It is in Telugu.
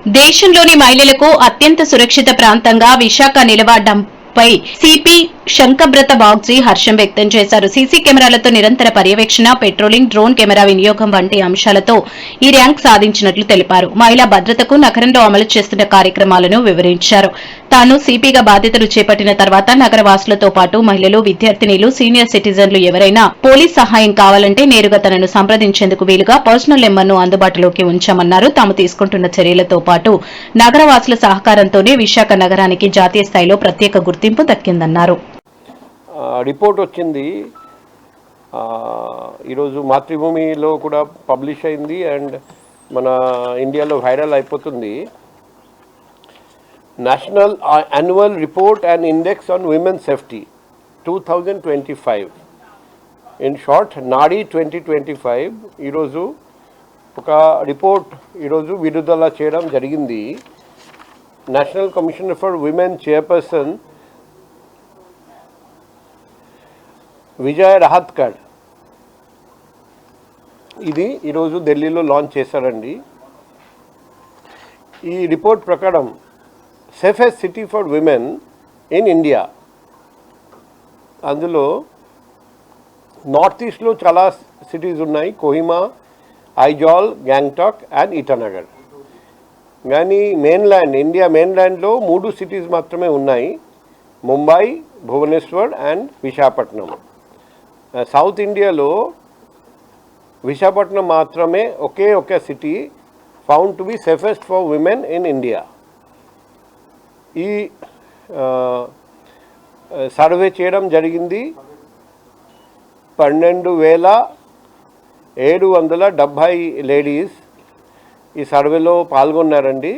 దేశంలోని మహిళలకు అత్యంత సురక్షిత ప్రాంతంగా విశాఖ నిలవడంపై సిపి శంకబ్రత బాగ్జీ హర్షం వ్యక్తం చేశారు. సీసీ కెమెరాలతో నిరంతర పర్యవేక్షణ, పెట్రోలింగ్, డ్రోన్ కెమెరా వినియోగం వంటి అంశాలతో ఈ ర్యాంక్ సాధించినట్లు తెలిపారు. మహిళా భద్రతకు నగరంలో అమలు చేస్తున్న కార్యక్రమాలను వివరించారు. తాను సిపిగా బాధ్యతలు చేపట్టిన తర్వాత నగరవాసులతో పాటు మహిళలు, విద్యార్థినీలు, సీనియర్ సిటిజన్లు ఎవరైనా పోలీస్ సహాయం కావాలంటే నేరుగా తనను సంప్రదించేందుకు వీలుగా పర్సనల్ నెంబర్ను అందుబాటులోకి ఉంచామన్నారు. తాము తీసుకుంటున్న చర్యలతో పాటు నగరవాసుల సహకారంతోనే విశాఖ నగరానికి జాతీయ స్థాయిలో ప్రత్యేక గుర్తింపు దక్కిందన్నారు. రిపోర్ట్ వచ్చింది ఈరోజు మాతృభూమిలో కూడా పబ్లిష్ అయింది అండ్ మన ఇండియాలో వైరల్ అయిపోతుంది. National annual report and index on women safety 2025 in short నాడీ 2025 ఈరోజు ఒక రిపోర్ట్ ఈరోజు విడుదల చేయడం జరిగింది. National commissioner for women chairperson Vijay Rahatkar ఇది ఈరోజు ఢిల్లీలో లాంచ్ చేశారండి. ఈ రిపోర్ట్ ప్రకారం safest city for women in India, అందులో నార్త్ ఈస్ట్లో చాలా సిటీస్ ఉన్నాయి, కోహిమా, ఐజాల్, గ్యాంగ్టాక్ అండ్ ఇటానగర్. కానీ ఇండియా మెయిన్ల్యాండ్లో 3 సిటీస్ మాత్రమే ఉన్నాయి, ముంబై, భువనేశ్వర్ అండ్ విశాఖపట్నం. సౌత్ ఇండియాలో విశాఖపట్నం మాత్రమే ఒకే city found to be safest for women in India. ఈ సర్వే చేయడం జరిగింది. 12,770 లేడీస్ ఈ సర్వేలో పాల్గొన్నారండి.